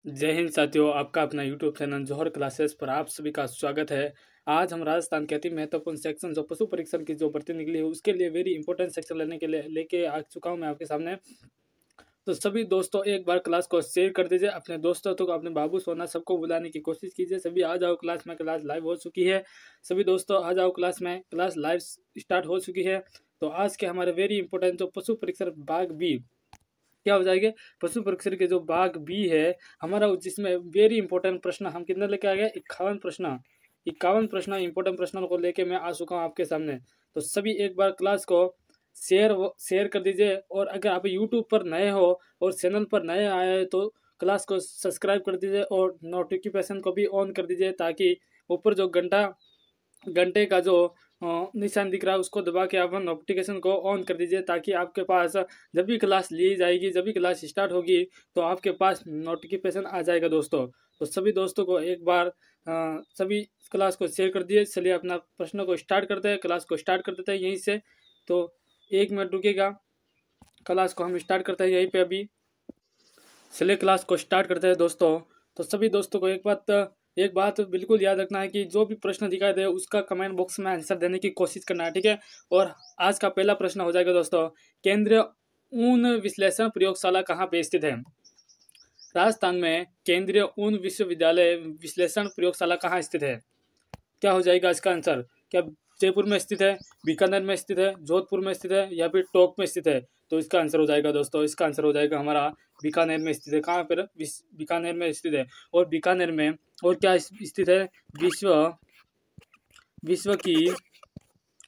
जय हिंद साथियों, आपका अपना यूट्यूब चैनल जौहर क्लासेस पर आप सभी का स्वागत है। आज हम राजस्थान के अति महत्वपूर्ण सेक्शन जो पशु परीक्षण की जो भर्ती निकली है उसके लिए वेरी इंपॉर्टेंट सेक्शन लेने के लिए लेके आ चुका हूं मैं आपके सामने। तो सभी दोस्तों एक बार क्लास को शेयर कर दीजिए, अपने दोस्तों को, अपने बाबू सोना सबको बुलाने की कोशिश कीजिए। सभी आ जाओ क्लास में, क्लास लाइव हो चुकी है। सभी दोस्तों आ जाओ क्लास में, क्लास लाइव स्टार्ट हो चुकी है। तो आज के हमारे वेरी इंपॉर्टेंट जो पशु परीक्षण भाग बी क्या हो जाएंगे, पशु परीक्षण के जो भाग बी है हमारा, जिसमें वेरी इंपॉर्टेंट प्रश्न हम कितने लेके आ गए, 51 प्रश्न इंपॉर्टेंट प्रश्नों को लेके मैं आ चुका हूँ आपके सामने। तो सभी एक बार क्लास को शेयर कर दीजिए, और अगर आप यूट्यूब पर नए हो और चैनल पर नए आए हैं तो क्लास को सब्सक्राइब कर दीजिए और नोटिफिकेशन को भी ऑन कर दीजिए, ताकि ऊपर जो घंटे का जो निशान दिख रहा है उसको दबा के आप नोटिफिकेशन को ऑन कर दीजिए, ताकि आपके पास जब भी क्लास ली जाएगी, जब भी क्लास स्टार्ट होगी तो आपके पास नोटिफिकेशन आ जाएगा दोस्तों। तो सभी दोस्तों को एक बार सभी क्लास को शेयर कर दिए। चलिए अपना प्रश्न को स्टार्ट करते हैं, क्लास को स्टार्ट कर देते हैं यहीं से। तो 1 मिनट रुकेगा, क्लास को हम स्टार्ट करते हैं यहीं पे अभी। चलिए क्लास को स्टार्ट करते हैं दोस्तों। तो सभी दोस्तों को एक बात बिल्कुल याद रखना है कि जो भी प्रश्न दिखाई दे उसका कमेंट बॉक्स में आंसर देने की कोशिश करना है, ठीक है। और आज का पहला प्रश्न हो जाएगा दोस्तों, केंद्रीय ऊन विश्लेषण प्रयोगशाला कहाँ पे स्थित है? राजस्थान में केंद्रीय ऊन विश्वविद्यालय विश्लेषण प्रयोगशाला कहाँ स्थित है? क्या हो जाएगा इसका आंसर? क्या जयपुर में स्थित है, बीकानेर में स्थित है, जोधपुर में स्थित है, या फिर टोंक में स्थित है? तो इसका आंसर हो जाएगा दोस्तों, इसका आंसर हो जाएगा हमारा बीकानेर में स्थित है। कहाँ पर? बीकानेर में स्थित है। और बीकानेर में और क्या स्थित है? विश्व की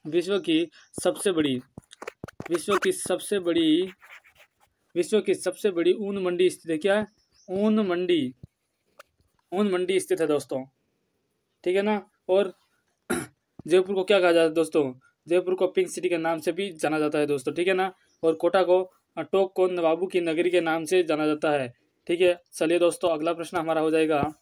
विश्व की सबसे बड़ी विश्व की सबसे बड़ी ऊन मंडी स्थित है। क्या है? ऊन मंडी स्थित है दोस्तों, ठीक है ना। और जयपुर को क्या कहा जाता है दोस्तों? जयपुर को पिंक सिटी के नाम से भी जाना जाता है दोस्तों, ठीक है ना। और कोटा को टोंक को नवाबों की नगरी के नाम से जाना जाता है, ठीक है। चलिए दोस्तों अगला प्रश्न हमारा हो जाएगा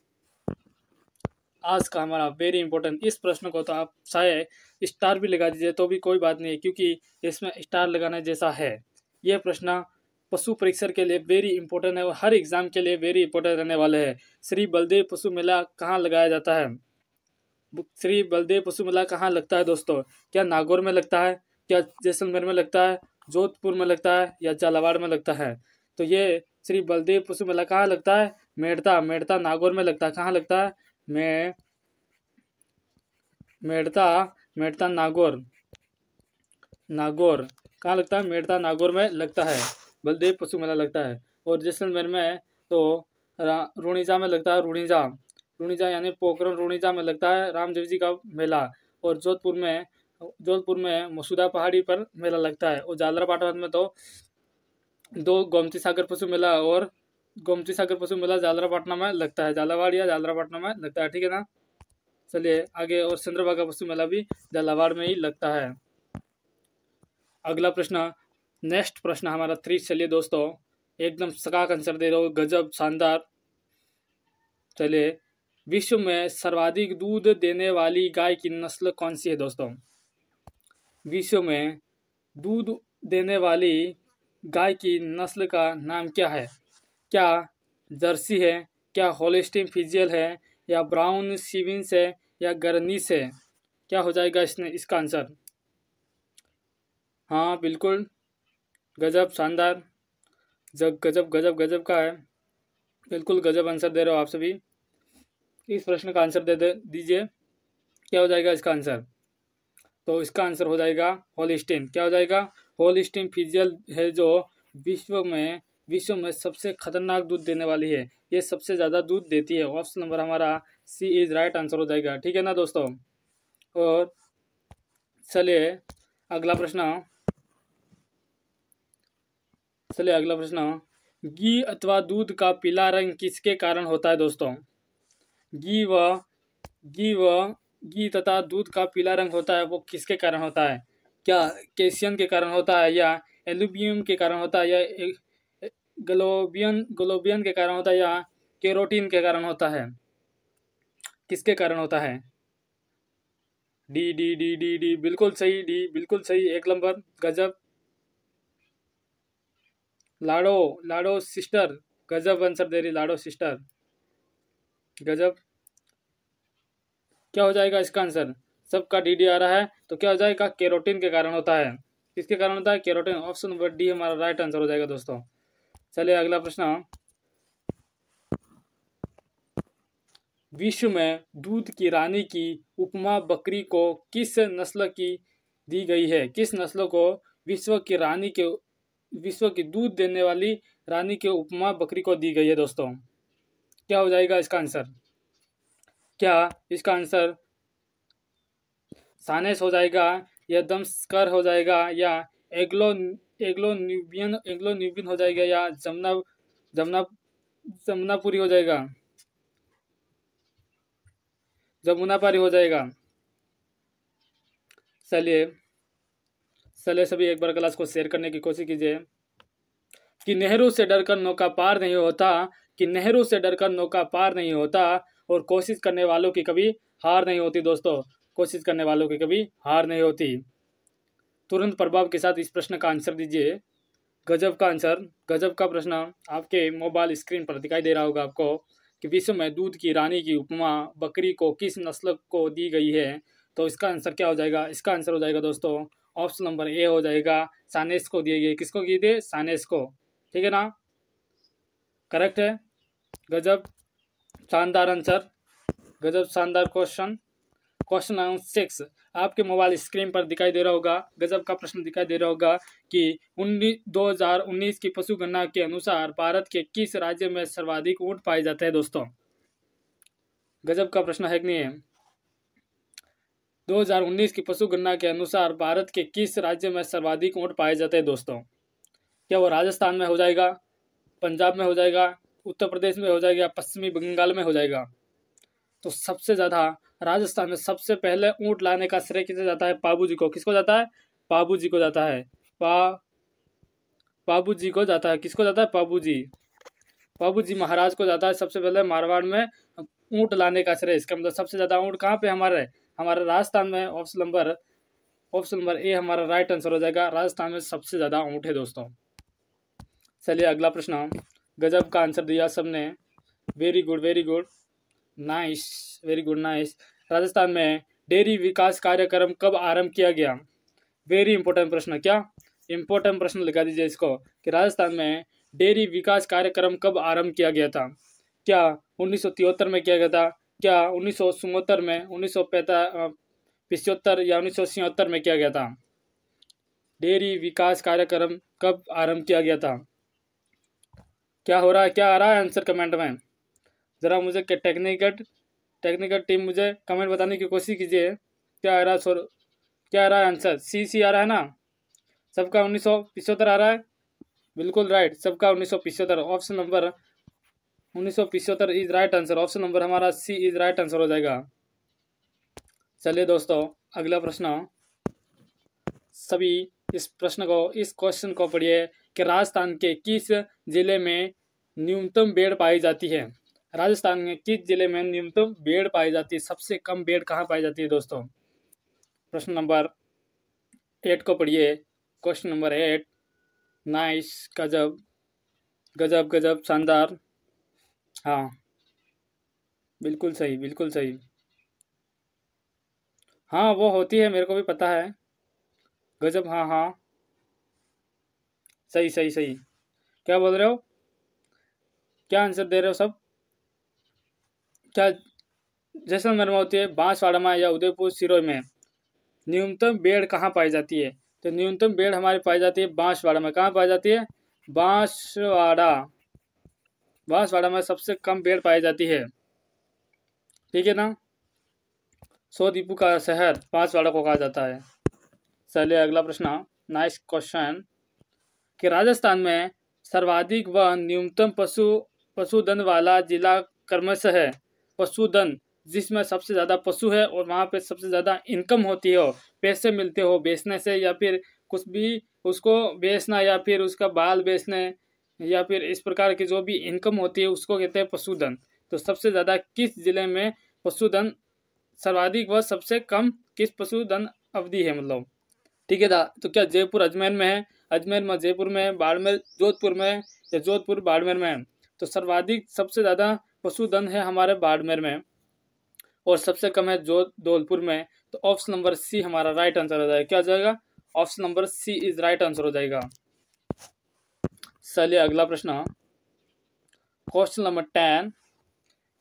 आज का हमारा वेरी इंपॉर्टेंट। इस प्रश्न को तो आप चाहे स्टार भी लगा दीजिए तो भी कोई बात नहीं है, क्योंकि इसमें स्टार लगाने जैसा है। यह प्रश्न पशु परीक्षण के लिए वेरी इंपॉर्टेंट है और हर एग्जाम के लिए वेरी इंपॉर्टेंट रहने वाले हैं। श्री बलदेव पशु मेला कहाँ लगाया जाता है? श्री बलदेव पशु मेला कहाँ लगता है दोस्तों? क्या नागौर में लगता है, क्या जैसलमेर में लगता है, जोधपुर में लगता है, या झालावाड़ में लगता है? तो ये श्री बलदेव पशु मेला कहाँ लगता है? मेड़ता नागौर में लगता है। कहाँ लगता है? मेड़ता नागौर कहाँ लगता है? मेड़ता नागौर में लगता है, बलदेव पशु मेला लगता है। और जैसलमेर में तो रूणीजा में लगता है, रूणीजा यानी पोखरण रूणीजा में लगता है रामदेव जी का मेला। और जोधपुर में मसूदा पहाड़ी पर मेला लगता है। और झालरापाटन में तो दो गोमती सागर पशु मेला झालरापाटन में लगता है, झालावाड़ या झालरापाटन में लगता है, ठीक है ना। चलिए आगे। और चंद्रभागा पशु मेला भी झालावाड़ में ही लगता है। अगला प्रश्न, नेक्स्ट प्रश्न हमारा 3। चलिए दोस्तों एकदम सकाक आंसर दे रहे हो, गजब शानदार। चलिए, विश्व में सर्वाधिक दूध देने वाली गाय की नस्ल कौन सी है दोस्तों? विश्व में दूध देने वाली गाय की नस्ल का नाम क्या है? क्या जर्सी है, क्या होलिस्टीन फ्रिजियन है, या ब्राउन सीविंस है, या गरनीस है? क्या हो जाएगा इसका आंसर? हाँ बिल्कुल, गजब शानदार, गजब का है, बिल्कुल गजब आंसर दे रहे हो आप सभी। इस प्रश्न का आंसर दीजिए। क्या हो जाएगा इसका आंसर? तो इसका आंसर हो जाएगा होलिस्टीन। क्या हो जाएगा? होलिस्टीन फ्रिजियन है जो विश्व में सबसे खतरनाक दूध देने वाली है। ये सबसे ज़्यादा दूध देती है। ऑप्शन नंबर हमारा सी इज राइट आंसर हो जाएगा, ठीक है ना दोस्तों। और चलिए अगला प्रश्न घी अथवा दूध का पीला रंग किसके कारण होता है दोस्तों? घी तथा दूध का पीला रंग होता है, वो किसके कारण होता है? क्या कैल्शियम के कारण होता है, या एल्यूमिनियम के कारण होता है, या ग्लोबियन के कारण होता है, या कैरोटीन के कारण होता है? किसके कारण होता है? D D D D D बिल्कुल सही, डी बिल्कुल सही, 1 नंबर, गजब। लाडो सिस्टर, गजब आंसर दे रही लाडो सिस्टर। गजब। क्या हो जाएगा इसका आंसर? सबका डी आ रहा है, तो क्या हो जाएगा? कैरोटीन के कारण होता है। किसके कारण होता है? कैरोटीन। ऑप्शन नंबर डी हमारा राइट आंसर हो जाएगा दोस्तों। चलिए अगला प्रश्न। विश्व में दूध की रानी की उपमा बकरी को किस नस्ल की दी गई है? किस नस्ल को विश्व की दूध देने वाली रानी के उपमा बकरी को दी गई है दोस्तों? क्या हो जाएगा इसका आंसर? क्या इसका आंसर सानेस हो जाएगा, या दमस्कर हो जाएगा, या एग्लो एग्लो न्यूबियन हो जाएगा, या जमुना जमुनापुरी हो जाएगा, जमुनापारी हो जाएगा? चलिए सभी एक बार क्लास को शेयर करने की कोशिश कीजिए। कि नेहरू से डरकर नौका पार नहीं होता, कि नेहरू से डरकर नौका पार नहीं होता, और कोशिश करने वालों की कभी हार नहीं होती दोस्तों। कोशिश करने वालों की कभी हार नहीं होती। तुरंत प्रभाव के साथ इस प्रश्न का आंसर दीजिए। गजब का आंसर, गजब का प्रश्न आपके मोबाइल स्क्रीन पर दिखाई दे रहा होगा आपको कि विश्व में दूध की रानी की उपमा बकरी को किस नस्ल को दी गई है? तो इसका आंसर क्या हो जाएगा? इसका आंसर हो जाएगा दोस्तों ऑप्शन नंबर ए हो जाएगा, सानेस को दिए गए। किसको दिए थे? सानेस को। ठीक है ना? करेक्ट है। गजब, शानदार आंसर, गजब शानदार क्वेश्चन। क्वेश्चन नंबर 6 आपके मोबाइल स्क्रीन पर दिखाई दे रहा होगा। गजब का प्रश्न दिखाई दे रहा होगा कि 2019 की पशु गणना के अनुसार भारत के किस राज्य में सर्वाधिक ऊंट पाए जाते हैं दोस्तों? गजब का प्रश्न है कि नहीं है? 2019 की पशु गणना के अनुसार भारत के किस राज्य में सर्वाधिक ऊंट पाए जाते हैं दोस्तों? क्या वो राजस्थान में हो जाएगा, पंजाब में हो जाएगा, उत्तर प्रदेश में हो जाएगा, पश्चिमी बंगाल में हो जाएगा? तो सबसे ज्यादा राजस्थान में सबसे पहले ऊंट लाने का श्रेय किसे जाता है? पाबू जी को। किसको जाता है? पाबू जी को जाता है। पाबू जी को जाता है। किसको जाता है? पाबू जी। पाबू जी महाराज को जाता है सबसे पहले मारवाड़ में ऊंट लाने का श्रेय। इसका मतलब सबसे ज्यादा ऊंट कहाँ पे हमारे राजस्थान में। ऑप्शन नंबर ए हमारा राइट आंसर हो जाएगा। राजस्थान में सबसे ज्यादा ऊंट है दोस्तों। चलिए अगला प्रश्न। गजब का आंसर दिया सबने, very good very good, nice, very good, nice. Rajasthan में डेयरी विकास कार्यक्रम कब आरंभ किया गया? वेरी इंपॉर्टेंट प्रश्न। क्या इंपॉर्टेंट प्रश्न लिखा दीजिए इसको कि राजस्थान में डेयरी विकास कार्यक्रम कब आरंभ किया गया था? क्या 1973 में किया गया था? क्या 1974 में, 1975 या 1976 में किया गया था? डेयरी विकास कार्यक्रम कब आरंभ किया गया था? क्या हो रहा है? क्या आ रहा है आंसर कमेंट में? ज़रा मुझे टेक्निकल टीम मुझे कमेंट बताने की कोशिश कीजिए। क्या आ रहा है क्या आ रहा है आंसर? सी आ रहा है ना? सबका 1975 आ रहा है। बिल्कुल राइट, सबका 1975। Option number 1975 is right answer. Option number हमारा सी इज राइट आंसर हो जाएगा। चलिए दोस्तों अगला प्रश्न। सभी इस क्वेश्चन को पढ़िए कि राजस्थान के किस जिले में न्यूनतम बेड़ पाई जाती है? राजस्थान में किस जिले में न्यूनतम बेड़ पाई जाती है? सबसे कम बेड़ कहाँ पाई जाती है दोस्तों? प्रश्न नंबर 8 को पढ़िए। Question number 8। नाइस, गजब गजब गजब, शानदार। हाँ बिल्कुल सही, बिल्कुल सही। हाँ वो होती है, मेरे को भी पता है। गजब, हाँ हाँ, सही सही सही। क्या बोल रहे हो? क्या आंसर दे रहे हो सब? क्या जैसलमेर में होती है, बांसवाड़ा में या उदयपुर सिरोही में न्यूनतम बेड़ कहाँ पाई जाती है? तो न्यूनतम बेड़ हमारी पाई जाती है बांसवाड़ा में। कहाँ पाई जाती है? बांसवाड़ा में सबसे कम बेड़ पाई जाती है। ठीक है ना? 100 द्वीपों का शहर बांसवाड़ा को कहा जाता है। चलिए अगला प्रश्न। नाइस क्वेश्चन कि राजस्थान में सर्वाधिक व न्यूनतम पशुधन वाला जिला क्रमशः है। पशुधन जिसमें सबसे ज़्यादा पशु है और वहाँ पे सबसे ज़्यादा इनकम होती हो, पैसे मिलते हो बेचने से, या फिर कुछ भी उसको बेचना, या फिर उसका बाल बेचने, या फिर इस प्रकार की जो भी इनकम होती है उसको कहते हैं पशुधन। तो सबसे ज़्यादा किस जिले में पशुधन सर्वाधिक व सबसे कम किस पशुधन अवधि है मतलब? ठीक है था। तो क्या जयपुर अजमेर में है? अजमेर में, जयपुर में, बाड़मेर जोधपुर में, या जोधपुर बाड़मेर में है? तो सर्वाधिक सबसे ज़्यादा पशुधन है हमारे बाड़मेर में और सबसे कम है जो धौलपुर में। तो ऑप्शन नंबर सी हमारा राइट आंसर हो जाएगा। क्या हो जाएगा? Option number C is right answer हो जाएगा। चलिए अगला प्रश्न, क्वेश्चन नंबर 10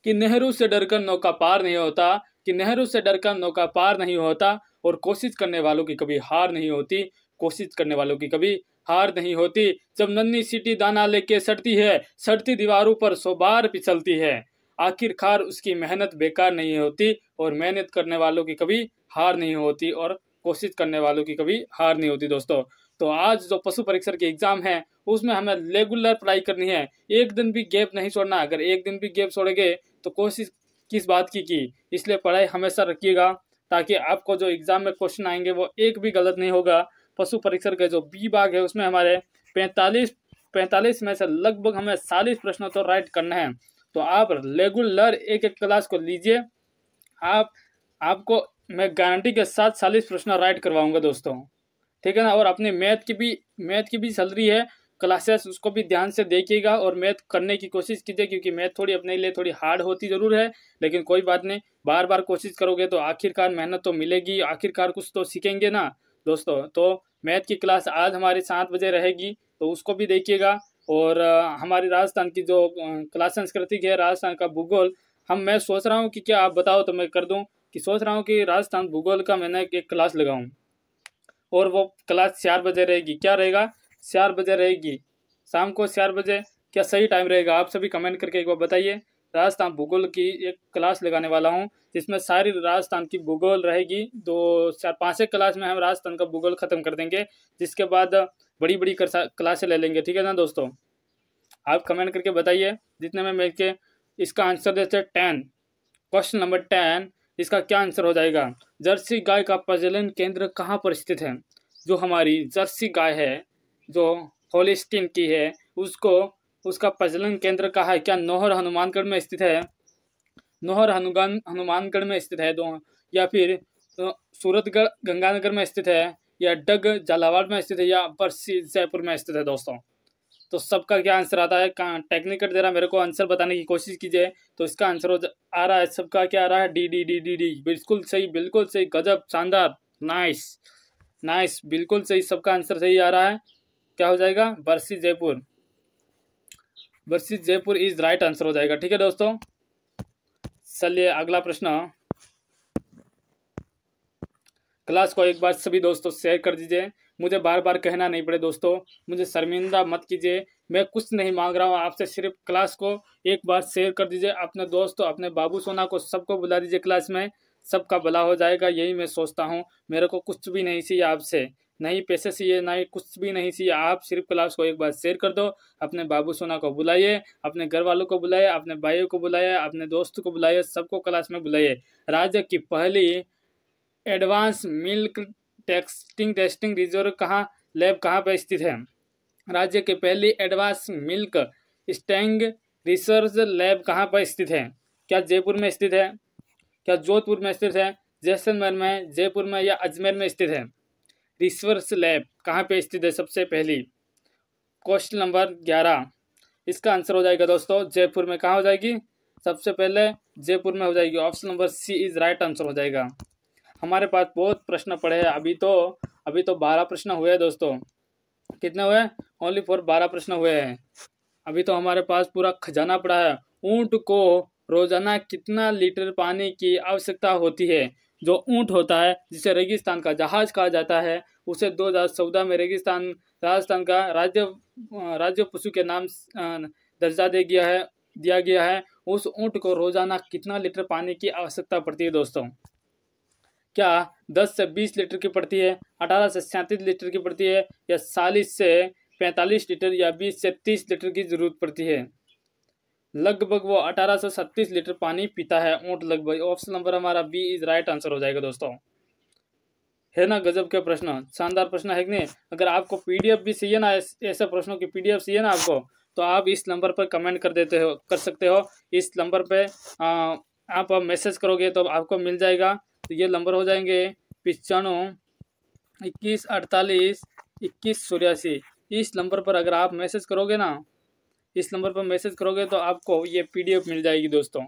कि नेहरू से डरकर नौका पार नहीं होता, कि नेहरू से डरकर नौका पार नहीं होता और कोशिश करने वालों की कभी हार नहीं होती, कोशिश करने वालों की कभी हार नहीं होती। जब नन्ही सीटी दाना लेके सड़ती है, सड़ती दीवारों पर 100 बार फिसलती है, आखिरकार उसकी मेहनत बेकार नहीं होती और मेहनत करने वालों की कभी हार नहीं होती और कोशिश करने वालों की कभी हार नहीं होती। दोस्तों तो आज जो पशु परीक्षण के एग्जाम है उसमें हमें रेगुलर पढ़ाई करनी है, एक दिन भी गैप नहीं छोड़ना। अगर एक दिन भी गैप छोड़ेंगे तो कोशिश किस बात की, इसलिए पढ़ाई हमेशा रखिएगा ताकि आपको जो एग्जाम में क्वेश्चन आएंगे वो एक भी गलत नहीं होगा। पशु परीक्षण के जो बी भाग है उसमें हमारे 45 में से लगभग हमें 40 प्रश्नों तो राइट करना है। तो आप रेगुलर एक एक क्लास को लीजिए, आपको मैं गारंटी के साथ 40 प्रश्न राइट करवाऊंगा दोस्तों, ठीक है ना। और अपने मैथ की भी चल रही है क्लासेस, उसको भी ध्यान से देखिएगा और मैथ करने की कोशिश कीजिए, क्योंकि मैथ थोड़ी अपने लिए थोड़ी हार्ड होती जरूर है, लेकिन कोई बात नहीं, बार बार कोशिश करोगे तो आखिरकार मेहनत तो मिलेगी, आखिरकार कुछ तो सीखेंगे ना दोस्तों। तो मैथ की क्लास आज हमारी 7 बजे रहेगी, तो उसको भी देखिएगा। और हमारी राजस्थान की जो क्लास संस्कृति है, राजस्थान का भूगोल, मैं सोच रहा हूँ कि क्या आप बताओ तो मैं कर दूँ, कि सोच रहा हूँ कि राजस्थान भूगोल का मैंने एक क्लास लगाऊँ और वो क्लास 4 बजे रहेगी। क्या रहेगा? 4 बजे रहेगी, शाम को 4 बजे। क्या सही टाइम रहेगा? आप सभी कमेंट करके एक बार बताइए। राजस्थान भूगोल की एक क्लास लगाने वाला हूँ जिसमें सारी राजस्थान की भूगोल रहेगी। 2-4-5 क्लास में हम राजस्थान का भूगोल खत्म कर देंगे, जिसके बाद बड़ी बड़ी क्लासें ले लेंगे, ठीक है ना दोस्तों। आप कमेंट करके बताइए जितने में मिलके इसका आंसर देते 10। क्वेश्चन नंबर 10 इसका क्या आंसर हो जाएगा? जर्सी गाय का प्रजनन केंद्र कहाँ पर स्थित है? जो हमारी जर्सी गाय है, जो होलिस्टीन की है, उसका प्रजनन केंद्र कहाँ है? क्या नौहर हनुमानगढ़ में स्थित है? नौहर हनुमानगढ़ में स्थित है दो, या फिर सूरतगढ़ गंगानगर में स्थित है, या डग झालावाड़ में स्थित है, या बरसी जयपुर में स्थित है दोस्तों। तो सबका क्या आंसर आता है? टेक्निकल जरा मेरे को आंसर बताने की कोशिश कीजिए। तो इसका आंसर आ रहा है, सबका क्या आ रहा है? D D D D D. बिल्कुल सही, बिल्कुल सही, गजब, शानदार, नाइस नाइस, बिल्कुल सही, सबका आंसर सही आ रहा है। क्या हो जाएगा? बरसी जयपुर। बरसी जयपुर इज राइट आंसर हो जाएगा, ठीक है दोस्तों। चलिए अगला प्रश्न, क्लास को एक बार सभी दोस्तों शेयर कर दीजिए, मुझे बार बार कहना नहीं पड़े दोस्तों, मुझे शर्मिंदा मत कीजिए, मैं कुछ नहीं मांग रहा हूँ आपसे, सिर्फ क्लास को एक बार शेयर कर दीजिए। अपने दोस्तों, अपने बाबू सोना को, सबको बुला दीजिए क्लास में, सबका भला हो जाएगा, यही मैं सोचता हूँ। मेरे को कुछ भी नहीं चाहिए आपसे, नहीं पैसे चाहिए, नहीं कुछ भी नहीं चाहिए। आप सिर्फ क्लास को एक बार शेयर कर दो, अपने बाबू सोना को बुलाइए, अपने घर वालों को बुलाइए, अपने भाइयों को बुलाइए, अपने दोस्तों को बुलाइए, सबको क्लास में बुलाइए। राज्य की पहली advance milk testing reserve lab कहाँ पर स्थित है? राज्य के पहली advance milk testing research lab कहाँ पर स्थित है? क्या जयपुर में स्थित है? क्या जोधपुर में स्थित है? जैसलमेर में, जयपुर में, या अजमेर में स्थित है? रिसर्च लैब कहाँ पे स्थित है सबसे पहली? क्वेश्चन नंबर 11 इसका आंसर हो जाएगा दोस्तों जयपुर में। कहाँ हो जाएगी? सबसे पहले जयपुर में हो जाएगी। Option number C is right answer हो जाएगा। हमारे पास बहुत प्रश्न पड़े हैं, अभी तो 12 प्रश्न हुए हैं दोस्तों। कितने हुए? ओनली फॉर 12 प्रश्न हुए हैं। अभी तो हमारे पास पूरा खजाना पड़ा है। ऊंट को रोजाना कितना लीटर पानी की आवश्यकता होती है? जो ऊंट होता है, जिसे रेगिस्तान का जहाज कहा जाता है, उसे 2014 में राजस्थान का राज्य पशु के नाम दर्जा दिया गया है। उस ऊंट को रोजाना कितना लीटर पानी की आवश्यकता पड़ती है दोस्तों? क्या 10 से 20 लीटर की पड़ती है, 18 से 37 लीटर की पड़ती है, या 40 से 45 लीटर, या 20 से 30 लीटर की जरूरत पड़ती है? लगभग वो 18 से 37 लीटर पानी पीता है ऊंट लगभग। ऑप्शन नंबर हमारा बी इज राइट आंसर हो जाएगा दोस्तों। है ना गजब के प्रश्न, शानदार प्रश्न है कि नहीं? अगर आपको पीडीएफ भी चाहिए ना, ऐसे प्रश्नों की पीडीएफ चाहिए ना आपको, तो आप इस नंबर पर कमेंट कर सकते हो। इस नंबर पे आप मैसेज करोगे तो आपको मिल जाएगा। तो ये नंबर हो जाएंगे 95 21 48 21 84। इस नंबर पर अगर आप मैसेज करोगे ना, इस नंबर पर मैसेज करोगे तो आपको ये PDF मिल जाएगी दोस्तों।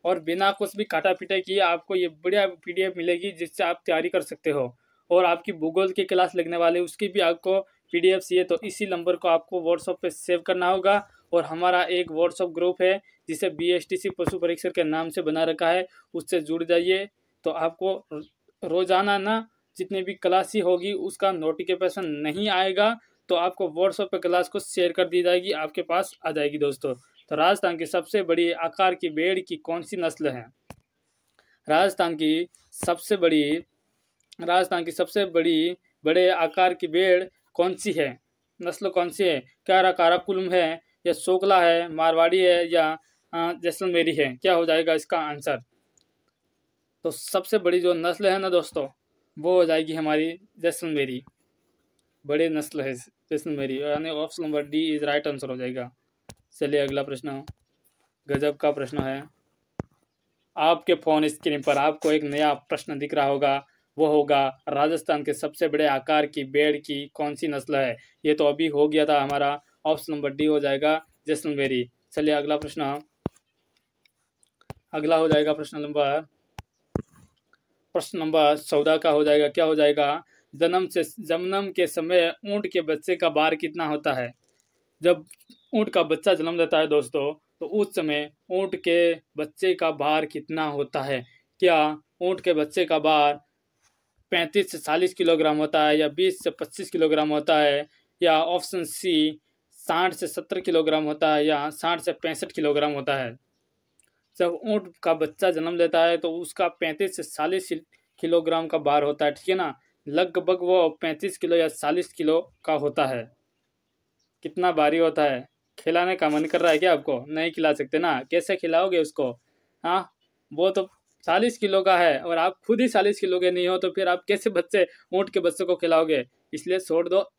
और बिना कुछ भी काटा पीटा किए आपको ये बढ़िया PDF मिलेगी जिससे आप तैयारी कर सकते हो। और आपकी भूगोल की क्लास लगने वाली है उसकी भी आपको PDF चाहिए तो इसी नंबर को आपको व्हाट्सएप पे सेव करना होगा। और हमारा एक व्हाट्सएप ग्रुप है जिसे BSTC पशु परीक्षक के नाम से बना रखा है, उससे जुड़ जाइए। तो आपको रोजाना ना जितनी भी क्लास ही होगी उसका नोटिफिकेशन नहीं आएगा, तो आपको व्हाट्सएप पे क्लास को शेयर कर दी जाएगी, आपके पास आ जाएगी दोस्तों। तो राजस्थान की सबसे बड़ी आकार की भेड़ की कौन सी नस्ल है? राजस्थान की सबसे बड़ी बड़े आकार की भेड़ कौन सी है? नस्ल कौन सी है? क्या काराकुलम है, या सोकला है, मारवाड़ी है, या जैसलमेरी है? क्या हो जाएगा इसका आंसर? तो सबसे बड़ी जो नस्ल है ना दोस्तों वो हो जाएगी हमारी जैसलमेरी, बड़े नस्ल है जैसलमेरी, यानी option number D is right answer हो जाएगा। चलिए अगला प्रश्न, गजब का प्रश्न है। आपके फोन स्क्रीन पर आपको एक नया प्रश्न दिख रहा होगा, वो होगा राजस्थान के सबसे बड़े आकार की भेड़ की कौन सी नस्ल है? ये तो अभी हो गया था हमारा, ऑप्शन नंबर डी हो जाएगा जैसलमेरी। चलिए अगला प्रश्न, अगला हो जाएगा प्रश्न नंबर 14 का हो जाएगा। क्या हो जाएगा? जन्म के समय ऊंट के बच्चे का भार कितना होता है? जब ऊंट का बच्चा जन्म लेता है दोस्तों तो उस समय ऊंट के बच्चे का भार कितना होता है? क्या ऊंट के बच्चे का भार 35 से 40 किलोग्राम होता है, या 20 से 25 किलोग्राम होता है, या ऑप्शन सी 60 से 70 किलोग्राम होता है, या 60 से 65 किलोग्राम होता है? जब ऊंट का बच्चा जन्म लेता है तो उसका 35 से 40 किलोग्राम का भार होता है, ठीक है ना। लगभग वो 35 किलो या 40 किलो का होता है। कितना भारी होता है? खिलाने का मन कर रहा है क्या आपको? नहीं खिला सकते ना, कैसे खिलाओगे उसको? हाँ, वो तो 40 किलो का है और आप खुद ही 40 किलो के नहीं हो, तो फिर आप कैसे ऊंट के बच्चे को खिलाओगे? इसलिए छोड़ दो,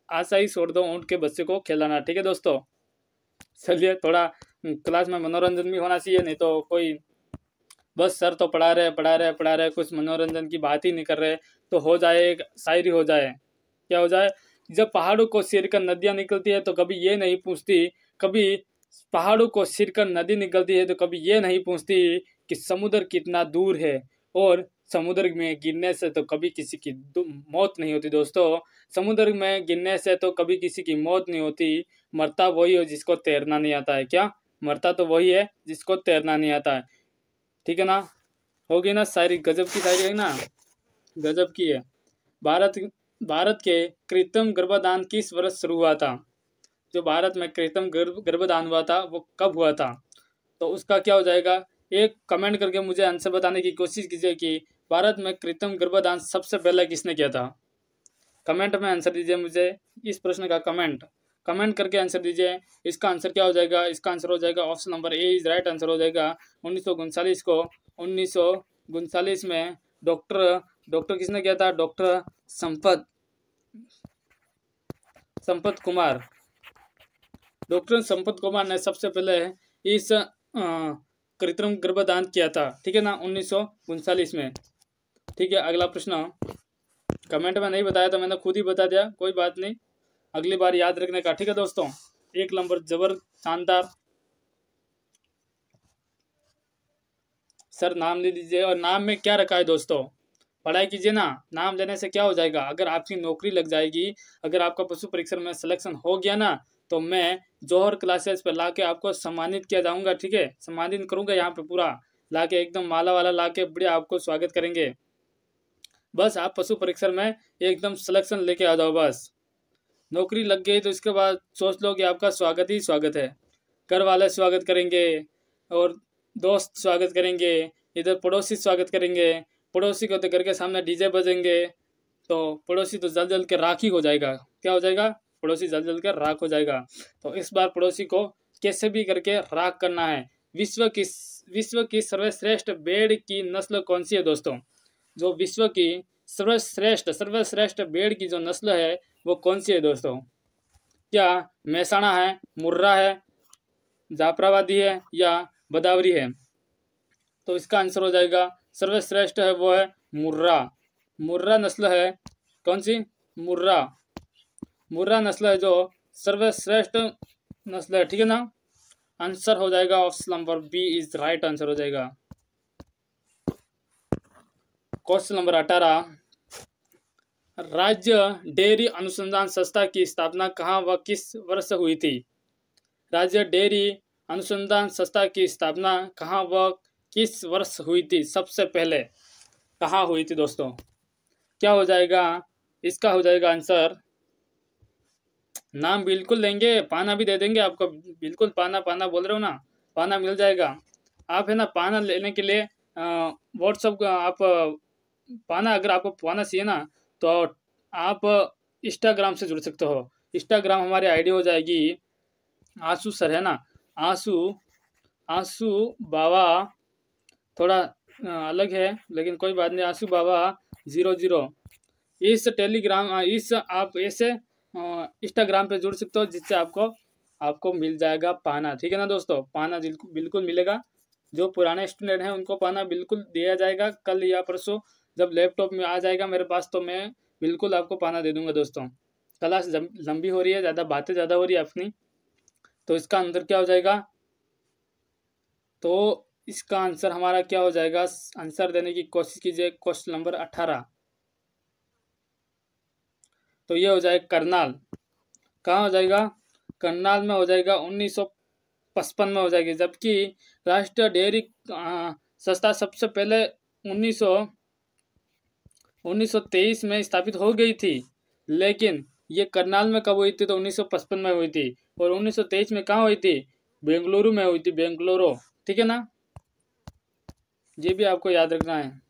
आशा ही छोड़ दो ऊंट के बच्चे को खिलाना, ठीक है दोस्तों। चलिए थोड़ा क्लास में मनोरंजन भी होना चाहिए, नहीं तो कोई बस सर तो पढ़ा रहे कुछ मनोरंजन की बात ही नहीं कर रहे। तो हो जाए एक शायरी हो जाए। क्या हो जाए? जब पहाड़ों को सिर कर नदियाँ निकलती है तो कभी ये नहीं पूछती, कभी पहाड़ों को सिर कर नदी निकलती है तो कभी ये नहीं पूछती कि समुद्र कितना दूर है, और समुद्र में गिरने से तो कभी किसी की मौत नहीं होती दोस्तों। समुद्र में गिरने से तो कभी किसी की मौत नहीं होती, मरता वही हो जिसको तैरना नहीं आता है। क्या? मरता तो वही है जिसको तैरना नहीं आता है, ठीक है ना। होगी ना शायरी, गजब की शायरी है ना, गजब की है। भारत के कृत्रिम गर्भाधान किस वर्ष शुरू हुआ था? जो भारत में कृत्रिम गर्भाधान हुआ था वो कब हुआ था? तो उसका क्या हो जाएगा? एक कमेंट करके मुझे आंसर बताने की कोशिश कीजिए कि भारत में कृत्रिम गर्भाधान सबसे पहले किसने किया था? कमेंट में आंसर दीजिए मुझे इस प्रश्न का, कमेंट करके आंसर दीजिए। इसका आंसर क्या हो जाएगा? इसका आंसर हो जाएगा option number A is right answer हो जाएगा। 1939 में डॉक्टर किसने किया था? डॉक्टर संपत कुमार, डॉक्टर संपत कुमार ने सबसे पहले इस कृत्रिम गर्भाधान किया था, ठीक है ना, 1939 में। ठीक है, अगला प्रश्न कमेंट में नहीं बताया तो मैंने खुद ही बता दिया, कोई बात नहीं, अगली बार याद रखने का, ठीक है दोस्तों। एक नंबर जबर शानदार। सर नाम ले लीजिए, और नाम में क्या रखा है दोस्तों? पढ़ाई कीजिए ना, नाम लेने से क्या हो जाएगा? अगर आपकी नौकरी लग जाएगी, अगर आपका पशु परीक्षण में सिलेक्शन हो गया ना, तो मैं जौहर क्लासेस पे लाके आपको सम्मानित किया जाऊंगा, ठीक है, सम्मानित करूंगा यहाँ पे पूरा लाके, एकदम माला वाला लाके बढ़िया आपको स्वागत करेंगे। बस आप पशु परीक्षण में एकदम सिलेक्शन लेके आ जाओ, बस नौकरी लग गई तो इसके बाद सोच लो कि आपका स्वागत ही स्वागत है। घर वाले स्वागत करेंगे, और दोस्त स्वागत करेंगे, इधर पड़ोसी स्वागत करेंगे, पड़ोसी को तो घर के सामने डीजे बजेंगे, तो पड़ोसी तो जल जल के राख ही हो जाएगा। क्या हो जाएगा? पड़ोसी जल जल के राख हो जाएगा। तो इस बार पड़ोसी को कैसे भी करके राख करना है। विश्व की सर्वश्रेष्ठ भेड़ की नस्ल कौन सी है दोस्तों? जो विश्व की सर्वश्रेष्ठ भेड़ की जो नस्ल है वो कौन सी है दोस्तों? क्या मेहसाणा है, मुर्रा है, जाफराबादी है, या बदावरी है? तो इसका आंसर हो जाएगा सर्वश्रेष्ठ है वो है मुर्रा नस्ल है। कौन सी? मुर्रा नस्ल है जो सर्वश्रेष्ठ नस्ल है, ठीक है ना। आंसर हो जाएगा option number B is right answer हो जाएगा। क्वेश्चन नंबर 18, राज्य डेयरी अनुसंधान संस्था की स्थापना कहाँ व किस वर्ष हुई थी? राज्य डेयरी अनुसंधान संस्था की स्थापना कहाँ व किस वर्ष हुई थी? सबसे पहले कहाँ हुई थी दोस्तों? क्या हो जाएगा इसका? हो जाएगा आंसर, नाम बिल्कुल लेंगे, पाना भी दे देंगे आपको, बिल्कुल पाना पाना बोल रहे हो ना, पाना मिल जाएगा। आप है ना पाना लेने के लिए व्हाट्सअप आप पाना, अगर आपको पाना चाहिए ना तो आप इंस्टाग्राम से जुड़ सकते हो। इंस्टाग्राम हमारी आईडी हो जाएगी, आंसू सर है ना, आंसू आंसू बाबा, थोड़ा अलग है लेकिन कोई बात नहीं, आंसू बाबा 00। इस टेलीग्राम इस आप ऐसे इंस्टाग्राम पे जुड़ सकते हो, जिससे आपको मिल जाएगा पाना। ठीक है ना दोस्तों, पाना बिल्कुल मिलेगा। जो पुराने स्टूडेंट हैं उनको पाना बिल्कुल दिया जाएगा। कल या परसों जब लैपटॉप में आ जाएगा मेरे पास तो मैं बिल्कुल आपको पाना दे दूंगा दोस्तों। क्लास लंबी हो रही है, ज़्यादा बातें ज़्यादा हो रही है अपनी, तो इसका आंसर क्या हो जाएगा? तो इसका आंसर हमारा क्या हो जाएगा? आंसर देने की कोशिश कीजिए। क्वेश्चन नंबर 18, तो ये हो जाएगा करनाल। कहाँ हो जाएगा? करनाल में हो जाएगा, 1955 में हो जाएगी। जबकि राष्ट्रीय डेयरी संस्था सबसे पहले 1923 में स्थापित हो गई थी, लेकिन ये करनाल में कब हुई थी? तो 1955 में हुई थी। और 1923 में कहाँ हुई थी? बेंगलुरु में हुई थी, बेंगलुरु। ठीक है ना, ये भी आपको याद रखना है।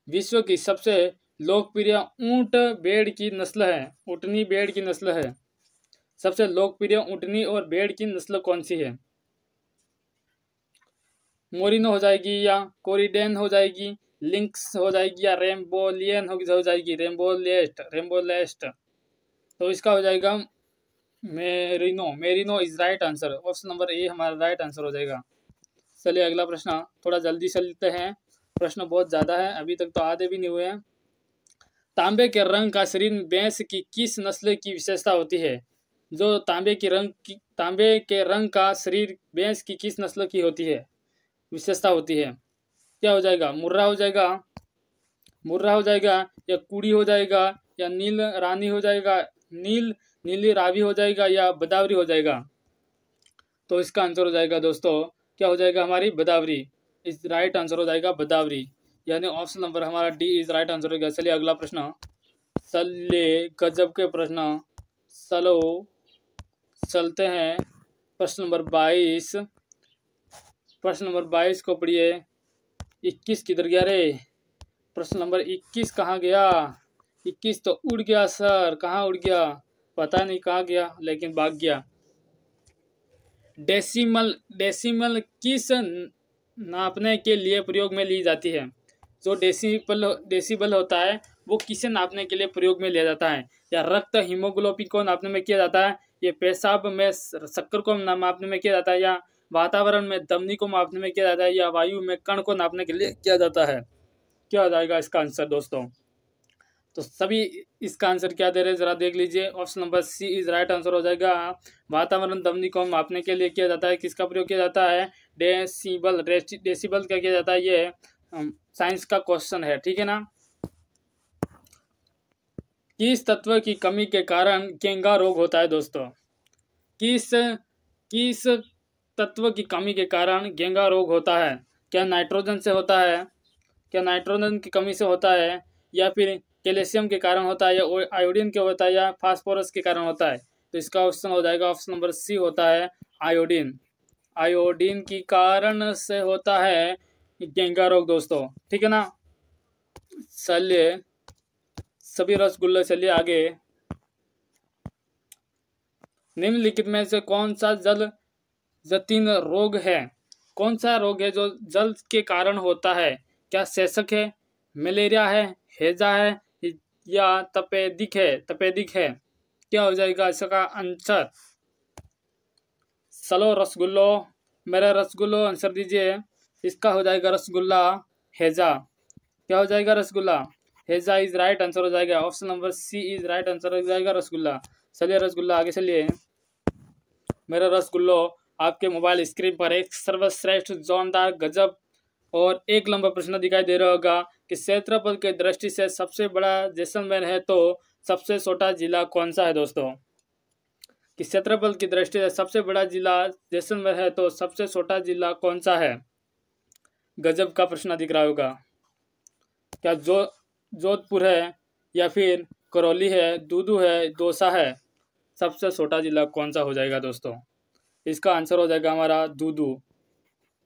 विश्व की सबसे लोकप्रिय ऊंट भेड़ की नस्ल है, ऊँटनी भेड़ की नस्ल है। सबसे लोकप्रिय ऊँटनी और भेड़ की नस्ल कौन सी है? मोरिनो हो जाएगी, या कोरिडेन हो जाएगी, लिंक्स हो जाएगी, या रेम्बोलियन हो जाएगी, रेम्बोलेस्ट। तो इसका हो जाएगा merino. Merino is right answer. Option number A हमारा राइट आंसर हो जाएगा। चलिए अगला प्रश्न थोड़ा जल्दी से लेते हैं, प्रश्न बहुत ज़्यादा है, अभी तक तो आधे भी नहीं हुए हैं। तांबे के रंग का शरीर भैंस की किस नस्ल की विशेषता होती है? जो तांबे के रंग का शरीर भैंस की किस नस्ल की होती है, विशेषता होती है? क्या हो जाएगा? मुर्रा हो जाएगा, या कुड़ी हो जाएगा, या नील रानी हो जाएगा, नीली रावी हो जाएगा, या बदावरी हो जाएगा? तो इसका आंसर हो जाएगा दोस्तों, क्या हो जाएगा? हमारी बदावरी इस राइट आंसर हो जाएगा, बदावरी। यानी ऑप्शन नंबर हमारा डी इज राइट आंसर हो गया। चलिए अगला प्रश्न, चलिए गजब के प्रश्न, चलो चलते हैं। प्रश्न नंबर 22, प्रश्न नंबर 22 को पढ़िए। 21 किधर गया रे? प्रश्न नंबर 21 कहाँ गया? 21 तो उड़ गया सर, कहाँ उड़ गया पता नहीं कहाँ गया, लेकिन भाग गया। डेसिमल किस नापने के लिए प्रयोग में ली जाती है? जो डेसिबल होता है वो किसे नापने के लिए प्रयोग में लिया जाता है? या रक्त हीमोग्लोबिन को नापने में किया जाता है, या पेशाब में शक्कर को नापने में किया जाता है, या वातावरण में दमनी को मापने में किया जाता है, या वायु में कण को नापने के लिए किया जाता है? क्या हो जाएगा इसका आंसर दोस्तों? तो सभी इसका आंसर क्या दे रहे हैं जरा देख लीजिए। Option number C is right answer हो जाएगा। वातावरण दमनी को मापने के लिए किया जाता है, किसका प्रयोग किया जाता है? डेसिबल का किया जाता है। ये साइंस का क्वेश्चन है, ठीक है ना। किस तत्व की कमी के कारण घेंघा रोग होता है दोस्तों? किस तत्व की कमी के कारण घेंघा रोग होता है? क्या नाइट्रोजन से होता है? क्या नाइट्रोजन की कमी से होता है, या फिर कैल्शियम के कारण होता है, या आयोडीन के होता है, या फास्फोरस के कारण होता है? तो इसका ऑप्शन हो जाएगा, ऑप्शन नंबर सी होता है आयोडीन। आयोडीन की कारण से होता है घेंघा रोग दोस्तों, ठीक है ना। चलिए सभी रसगुल्ले, चलिए आगे। निम्नलिखित में से कौन सा जल जतीन रोग है? कौन सा रोग है जो जल के कारण होता है? क्या सेसक है, मलेरिया है, हैजा है, या तपेदिक है? क्या हो जाएगा इसका आंसर? चलो रसगुल्लो, मेरा रसगुल्लो आंसर दीजिए। इसका हो जाएगा रसगुल्ला हैजा। क्या हो जाएगा? रसगुल्ला हैजा इज राइट आंसर हो जाएगा। Option number C is right answer हो जाएगा, रसगुल्ला। चलिए रसगुल्ला आगे चलिए। मेरा रसगुल्लो आपके मोबाइल स्क्रीन पर एक सर्वश्रेष्ठ जोरदार गजब और एक लंबा प्रश्न दिखाई दे रहा होगा कि क्षेत्रफल की दृष्टि से सबसे बड़ा जैसलमेर है तो सबसे छोटा जिला कौन सा है दोस्तों। कि क्षेत्रफल की दृष्टि से सबसे बड़ा जिला जैसलमेर है तो सबसे छोटा जिला कौन सा है। गजब का प्रश्न दिख रहा होगा। क्या जोधपुर है या फिर करौली है, दूदू है, दौसा है। सबसे छोटा जिला कौन सा हो जाएगा दोस्तों। इसका आंसर हो जाएगा हमारा दूदू।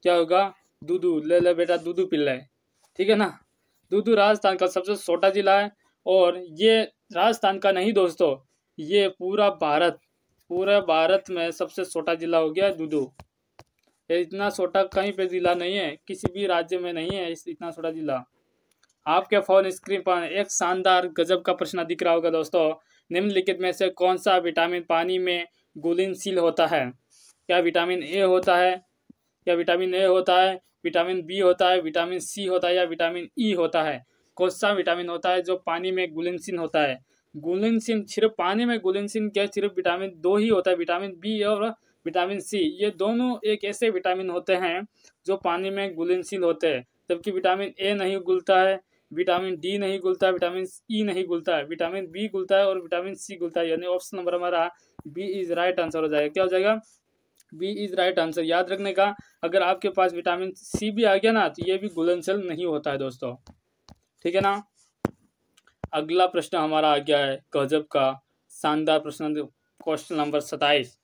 क्या होगा, दूदू। ले ले बेटा दूदू पी ले, ठीक है ना। दूदू राजस्थान का सबसे छोटा जिला है और ये राजस्थान का नहीं दोस्तों, ये पूरा भारत में सबसे छोटा जिला हो गया दूदू। ये इतना छोटा कहीं पे जिला नहीं है, किसी भी राज्य में नहीं है इतना छोटा जिला। आपके फोन स्क्रीन पर एक शानदार गजब का प्रश्न दिख रहा होगा दोस्तों। निम्नलिखित में से कौन सा विटामिन पानी में घुलनशील होता है। क्या विटामिन ए होता है, क्या विटामिन ए होता है, विटामिन बी होता है, विटामिन सी होता है या विटामिन ई होता है। कौन सा विटामिन होता है जो पानी में घुलनशील होता है। घुलनशील सिर्फ पानी में घुलनशील क्या, सिर्फ विटामिन दो ही होता है, विटामिन बी और विटामिन सी। ये दोनों एक ऐसे विटामिन होते हैं जो पानी में घुलनशील होते हैं, जबकि विटामिन ए नहीं घुलता है, विटामिन डी नहीं घुलता है, विटामिन ई नहीं घुलता है, विटामिन बी घुलता है और विटामिन सी घुलता है। यानी ऑप्शन नंबर हमारा बी इज राइट आंसर हो जाएगा। क्या हो जाएगा, बी इज राइट आंसर। याद रखने का, अगर आपके पास विटामिन सी भी आ गया ना तो ये भी घुलनशील नहीं होता है दोस्तों, ठीक है ना। अगला प्रश्न हमारा आ गया है गजब का शानदार प्रश्न, क्वेश्चन नंबर 27।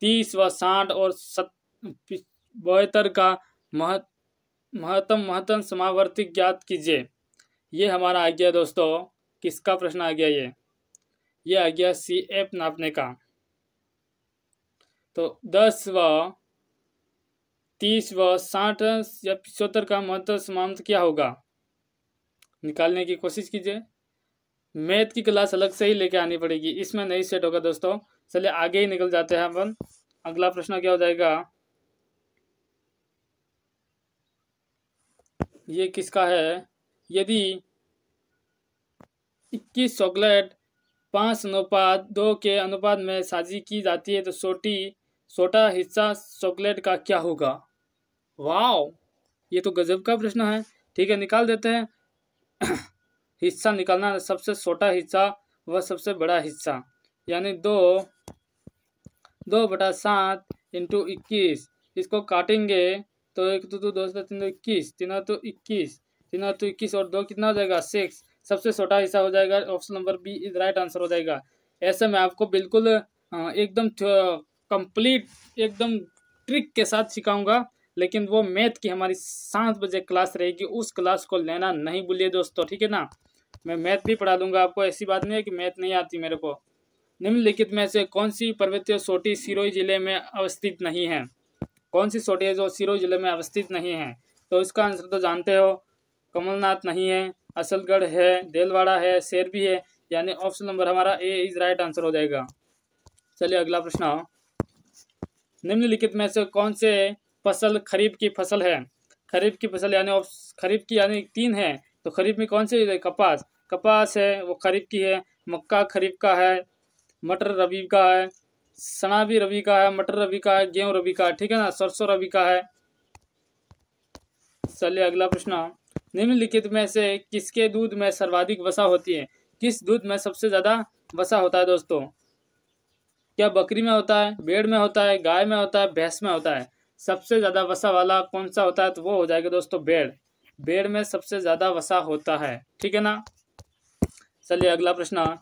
30 व 60 और 72 का महत्तम समावर्ती ज्ञात कीजिए। ये हमारा आ गया दोस्तों, किसका प्रश्न आ गया ये आ गया CF नापने का। तो 10 व 30 व 60 या 75 का महत्तम समांतर क्या होगा, निकालने की कोशिश कीजिए। मैथ की क्लास अलग से ही लेके आनी पड़ेगी, इसमें नहीं सेट होगा दोस्तों। चलिए आगे ही निकल जाते हैं अपन। अगला प्रश्न क्या हो जाएगा, ये किसका है। यदि 21 चॉकलेट 5:2 के अनुपात में साझी की जाती है तो छोटा हिस्सा चॉकलेट का क्या होगा। वाओ, ये तो गजब का प्रश्न है। ठीक है, निकाल देते हैं। हिस्सा निकालना, सबसे छोटा हिस्सा व सबसे बड़ा हिस्सा, यानी 2/7 इंटू 21। इसको काटेंगे तो 1 2 2 2 3 21, 3 तो 21, 3 तो 21 और 2 कितना हो जाएगा 6। सबसे छोटा हिस्सा हो जाएगा, option number B is right answer हो जाएगा। ऐसे मैं आपको बिल्कुल एकदम कंप्लीट एकदम ट्रिक के साथ सिखाऊंगा, लेकिन वो मैथ की हमारी 7 बजे क्लास रहेगी, उस क्लास को लेना नहीं भूलिए दोस्तों, ठीक है ना। मैं मैथ भी पढ़ा दूंगा आपको, ऐसी बात नहीं है कि मैथ नहीं आती मेरे को। निम्नलिखित में से कौन सी पर्वतीय चोटी सिरोही जिले में अवस्थित नहीं है। कौन सी चोटी है जो सिरोही जिले में अवस्थित नहीं है। तो इसका आंसर तो जानते हो, कमलनाथ नहीं है, असलगढ़ है, देलवाड़ा है, शेरबी है, यानी ऑप्शन नंबर हमारा ए इज राइट आंसर हो जाएगा। चलिए अगला प्रश्न, निम्नलिखित में से कौन से फसल खरीफ की फसल है। खरीफ की फसल यानी खरीफ की यानी 3 है, तो खरीफ में कौन सी है, कपास है, वो खरीफ की है। मक्का खरीफ का है, मटर रबी का है, चना भी रबी का है, मटर रबी का है, गेहूं रबी का है, ठीक है ना, सरसों रबी का है। चलिए अगला प्रश्न, निम्नलिखित में से किसके दूध में सर्वाधिक वसा होती है। किस दूध में सबसे ज्यादा वसा होता है दोस्तों। क्या बकरी में होता है, भेड़ में होता है, गाय में होता है, भैंस में होता है। सबसे ज्यादा वसा वाला कौन सा होता है, तो वो हो जाएगा दोस्तों भेड़ में सबसे ज्यादा वसा होता है, ठीक है ना। चलिए अगला प्रश्न,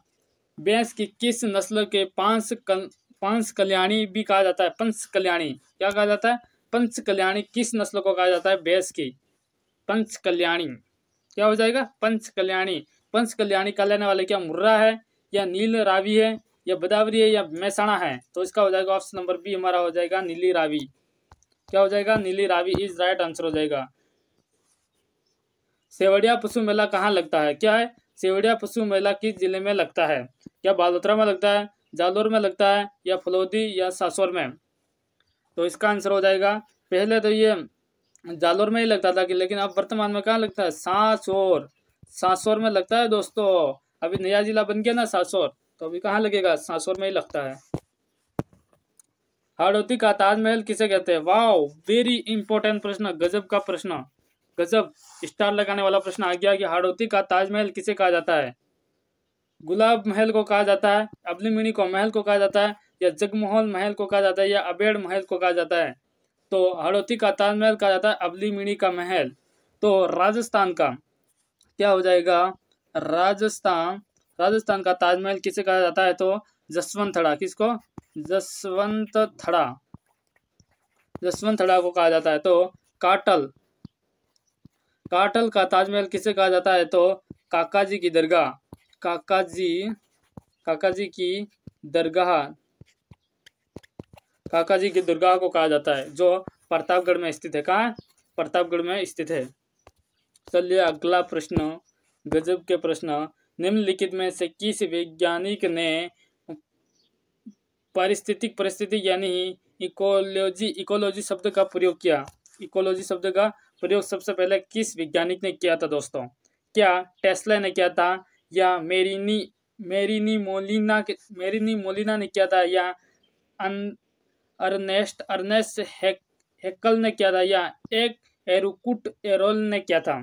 भैंस की किस नस्ल के पंच कल्याणी भी कहा जाता है। पंच कल्याणी क्या कहा जाता है, पंच कल्याणी किस नस्ल को कहा जाता है, भैंस की पंच कल्याणी। क्या हो जाएगा, पंच कल्याणी। पंच कल्याणी का लेने वाले क्या मुर्रा है या नील रावी है या बदावरी है या मैसाणा है। तो इसका हो जाएगा ऑप्शन नंबर बी हमारा हो जाएगा नीली रावी। क्या हो जाएगा, नीली रावी इज राइट आंसर हो जाएगा। सेवड़िया पशु मेला कहाँ लगता है। क्या है, सेवड़िया पशु मेला किस जिले में लगता है। क्या बालोतरा में लगता है, जालोर में लगता है या फलोदी या सासोर में। तो इसका आंसर हो जाएगा, पहले तो ये जालोर में ही लगता था कि, लेकिन अब वर्तमान में कहाँ लगता है, सासोर में लगता है दोस्तों। अभी नया जिला बन गया ना सासोर, तो अभी कहाँ लगेगा, सासोर में ही लगता है। हाड़ौती का ताजमहल किसे कहते हैं? वाओ, वेरी इंपॉर्टेंट प्रश्न, गजब का प्रश्न, गजब, स्टार लगाने वाला प्रश्न आ गया कि हाड़ौती का ताजमहल किसे कहा जाता है? गुलाब महल को कहा जाता है, अबलीमिनी को महल को कहा जाता है, या जगमोहन महल को कहा जाता है, या अबेड़ महल को कहा जाता है? तो हाड़ौती का ताजमहल कहा जाता है अबलीमिनी का महल। तो राजस्थान का क्या हो जाएगा? राजस्थान का ताजमहल किसे कहा जाता है? तो जसवंत थड़ा। किसको? जसवंत थड़ा को कहा जाता है। तो काटल का ताजमहल किसे कहा जाता है? तो काका जी की दरगाह, काका जी की दरगाह को कहा जाता है, जो प्रतापगढ़ में स्थित है। कहाँ? प्रतापगढ़ में स्थित है। चलिए अगला प्रश्न, गजब के प्रश्न। निम्नलिखित में से किस वैज्ञानिक ने पारिस्थितिक परिस्थिति यानी इकोलॉजी शब्द का प्रयोग किया? इकोलॉजी शब्द का प्रयोग सबसे पहले किस वैज्ञानिक ने किया था दोस्तों? क्या टेस्ला ने किया था, या मेरिनी मोलिना ने किया था, या अर्नेस्ट हेक्कल ने किया था, या एक एरुकुट एरोल ने किया था?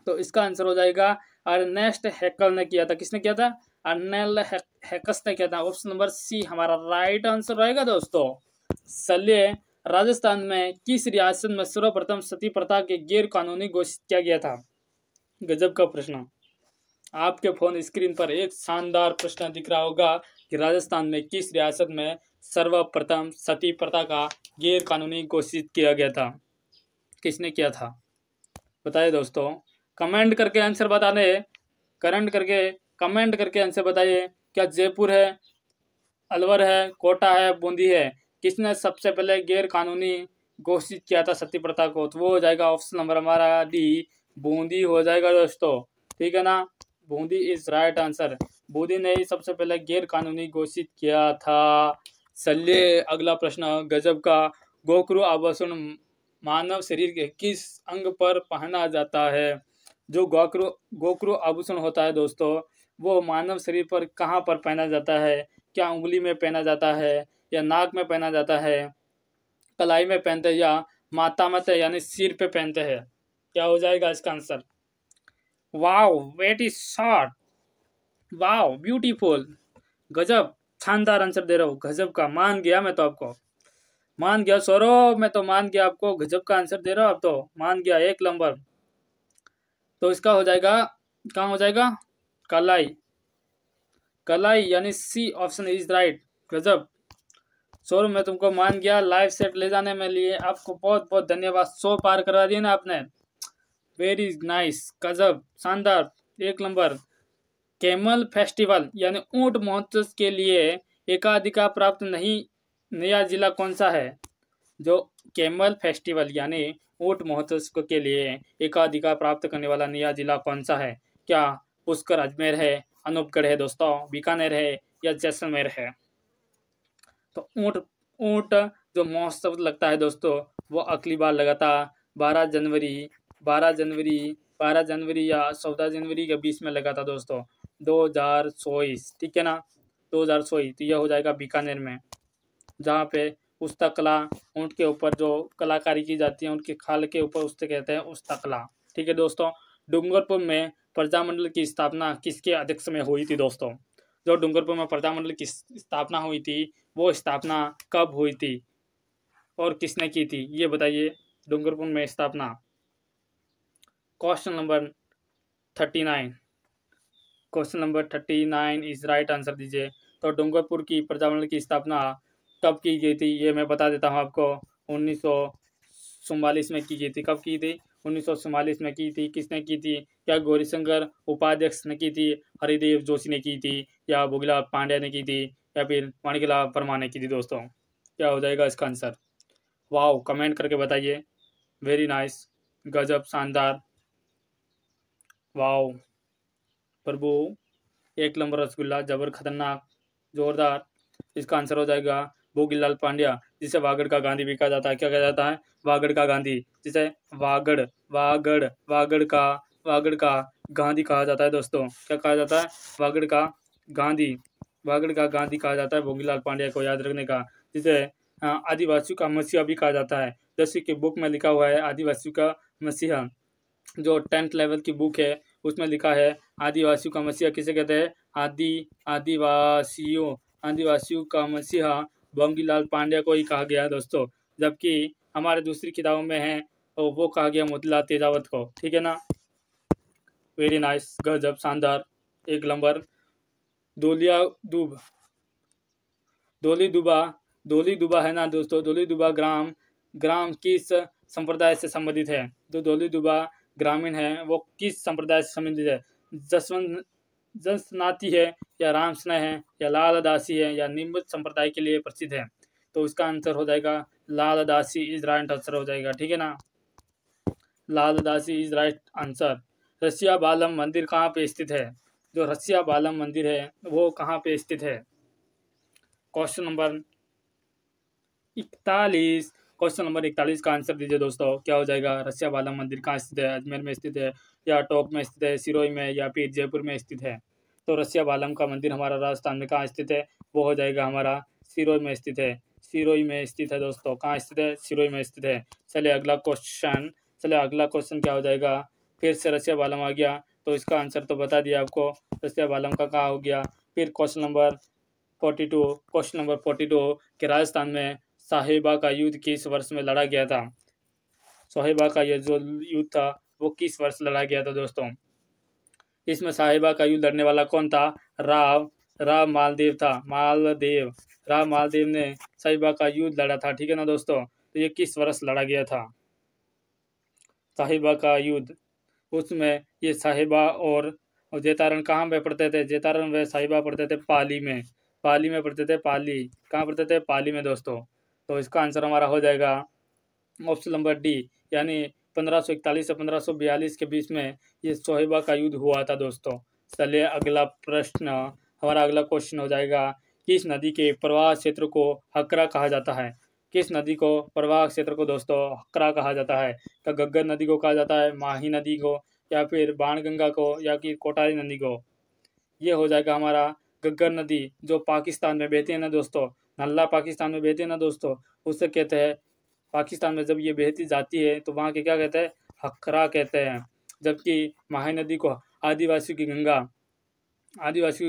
तो इसका आंसर हो जाएगा अर्नेस्ट हेक्कल ने किया था। किसने किया था? अर्नेल हेकस ने किया था। ऑप्शन नंबर सी हमारा राइट आंसर रहेगा दोस्तों। चलिए, राजस्थान में किस रियासत में सर्वप्रथम सती प्रथा के गैर कानूनी घोषित किया गया था? गजब का प्रश्न। आपके फोन स्क्रीन पर एक शानदार प्रश्न दिख रहा होगा कि राजस्थान में किस रियासत में सर्वप्रथम सती प्रथा का गैर कानूनी घोषित किया गया था? किसने किया था? बताइए दोस्तों, कमेंट करके आंसर बताने, कमेंट करके आंसर बताइए। क्या जयपुर है, अलवर है, कोटा है, बूंदी है? किसने सबसे पहले गैर कानूनी घोषित किया था सती प्रथा को? तो वो हो जाएगा ऑप्शन नंबर हमारा डी, बूंदी हो जाएगा दोस्तों। ठीक है ना, Bundi is right answer. Bundi ने ही सबसे पहले गैर कानूनी घोषित किया था। चलिए अगला प्रश्न, गजब का। गोखरू आभूषण मानव शरीर के किस अंग पर पहना जाता है? जो गोखरू आभूषण होता है दोस्तों, वो मानव शरीर पर कहाँ पर पहना जाता है? क्या उंगली में पहना जाता है, या नाक में पहना जाता है, कलाई में पहनते हैं, या माथा में यानी सिर पे पहनते हैं? क्या हो जाएगा इसका answer? Wow, very short, wow, beautiful, गजब, शानदार आंसर दे रहा हूँ, गजब का। मान गया मैं तो आपको, मान गया सौरभ, मैं तो मान गया आपको, गजब का आंसर दे रहा हूँ आप तो, मान गया, एक नंबर। तो इसका हो जाएगा, कहाँ हो जाएगा? कलाई यानी सी ऑप्शन इज राइट। गजब सौरभ, मैं तुमको मान गया। लाइव सेट ले जाने में लिए आपको बहुत बहुत धन्यवाद। 100 पार करवा दिया ना आपने, वेरी नाइस, गजब, शानदार, एक नंबर। कैमल फेस्टिवल यानी ऊंट महोत्सव के लिए एकाधिकार प्राप्त नहीं नया जिला कौन सा है? जो कैमल फेस्टिवल यानी ऊंट महोत्सव के लिए एकाधिकार प्राप्त करने वाला नया जिला कौन सा है? क्या पुष्कर अजमेर है, अनूपगढ़ है दोस्तों, बीकानेर है, या जैसलमेर है? तो ऊंट जो महोत्सव लगता है दोस्तों, वो अगली बार लगा था 12 जनवरी या 14 जनवरी के बीच में लगा था दोस्तों, 2024। ठीक है ना, 2024। तो यह हो जाएगा बीकानेर में, जहाँ पे उस्ता कला, ऊंट के ऊपर जो कलाकारी की जाती है, उनके खाल के ऊपर उससे कहते हैं उस्ता कला। ठीक है दोस्तों। डूंगरपुर में प्रजामंडल की स्थापना किसके अध्यक्ष में हुई थी दोस्तों? जो डूंगरपुर में प्रजामंडल की स्थापना हुई थी, वो स्थापना कब हुई थी और किसने की थी, ये बताइए। डूंगरपुर में स्थापना, question number 39 is right answer दीजिए। तो डूंगरपुर की प्रजामंडल की स्थापना कब की गई थी, ये मैं बता देता हूँ आपको। 1944 में की गई थी। कब की थी? 1944 में की थी। किसने की थी? क्या गौरीशंकर उपाध्यक्ष ने की थी, हरिदेव जोशी ने की थी, या भोगीलाल पांड्या ने की थी, या फिर माणिकलाल वर्मा ने की थी दोस्तों? क्या हो जाएगा इसका आंसर? वाओ, कमेंट करके बताइए। वेरी नाइस, गजब, शानदार, वाओ प्रभु, एक नंबर रसगुल्ला, जबर, खतरनाक, जोरदार। इसका आंसर हो जाएगा भोगीलाल पांड्या, जिसे वागड़ का गांधी भी कहा जाता है। क्या कहा जाता है? वागड़ का गांधी, जिसे वागड़ का गांधी कहा जाता है दोस्तों। क्या कहा जाता है? वागड़ का गांधी कहा जाता है भोगीलाल पांड्या को, याद रखने का। जिसे आदिवासियों का मसीहा भी कहा जाता है। 10वीं की बुक में लिखा हुआ है आदिवासियों का मसीहा। जो 10th लेवल की बुक है उसमें लिखा है आदिवासियों का मसीहा किसे कहते हैं? आदिवासियों का मसीहा बंगीलाल पांड्या को ही कहा गया है दोस्तों। जबकि हमारे दूसरी किताबों में है तो वो कहा गया मोतीलाल तेजावत को। ठीक है ना। वेरी नाइस, गजब, शानदार, एक नंबर। दोलिया दूब दोली दुबा है ना दोस्तों। दोली दुबा ग्राम किस संप्रदाय से संबंधित है? जो दोली दुबा ग्रामीण है वो किस संप्रदाय से संबंधित है? जसनाती है या राम स्नेह है या लाल दासी है या निम्बुत संप्रदाय के लिए प्रसिद्ध है? तो इसका आंसर हो जाएगा लाल दासी इज राइट आंसर हो जाएगा। ठीक है ना। लाल दासी इज राइट आंसर। रसिया बालम मंदिर कहाँ पे स्थित है? जो रसिया बालम मंदिर है वो कहाँ पे स्थित है? क्वेश्चन नंबर 41 का आंसर दीजिए दोस्तों। क्या हो जाएगा? रसिया बालम मंदिर कहाँ स्थित है? अजमेर में स्थित है या टोंक में स्थित है, सिरोही में या फिर जयपुर में स्थित है? तो रसिया बालम का मंदिर हमारा राजस्थान में कहाँ स्थित है? वो हो जाएगा हमारा सिरोही में स्थित है। सिरोही में स्थित है दोस्तों। कहाँ स्थित है? सिरोही में स्थित है। चलिए अगला क्वेश्चन क्या हो जाएगा? फिर से रसिया बालम आ गया तो इसका आंसर तो बता दिया आपको। रसिया बालम का कहाँ हो गया? फिर क्वेश्चन नंबर 42 कि राजस्थान में साहिबा का युद्ध किस वर्ष में लड़ा गया था? साहिबा का यह जो युद्ध था वो किस वर्ष लड़ा गया था दोस्तों? इसमें साहिबा का युद्ध लड़ने वाला कौन था? राव मालदेव था। राव मालदेव ने साहिबा का युद्ध लड़ा था। ठीक है ना दोस्तों। तो ये किस वर्ष लड़ा गया था साहिबा का युद्ध? उसमें ये साहिबा और जेतारण कहाँ पे पढ़ते थे? जेतारण व साहिबा पढ़ते थे पाली में पढ़ते थे। कहाँ पढ़ते थे? पाली में दोस्तों। तो इसका आंसर हमारा हो जाएगा ऑप्शन नंबर डी, यानी 1541 से 1542 के बीच में ये साहिबा का युद्ध हुआ था दोस्तों। चलिए अगला क्वेश्चन हो जाएगा, किस नदी के प्रवाह क्षेत्र को हकरा कहा जाता है? किस नदी को प्रवाह क्षेत्र को दोस्तों हकरा कहा जाता है? क्या घग्गर नदी को कहा जाता है, माही नदी को, या फिर बाणगंगा को, या कि कोटारी नदी को? ये हो जाएगा हमारा घग्गर नदी जो पाकिस्तान में बहती है ना दोस्तों, नल्ला पाकिस्तान में बहती है ना दोस्तों, उससे कहते हैं पाकिस्तान में जब ये बहती जाती है तो वहाँ के क्या कहते हैं? हकरा कहते हैं। जबकि माही नदी को आदिवासियों की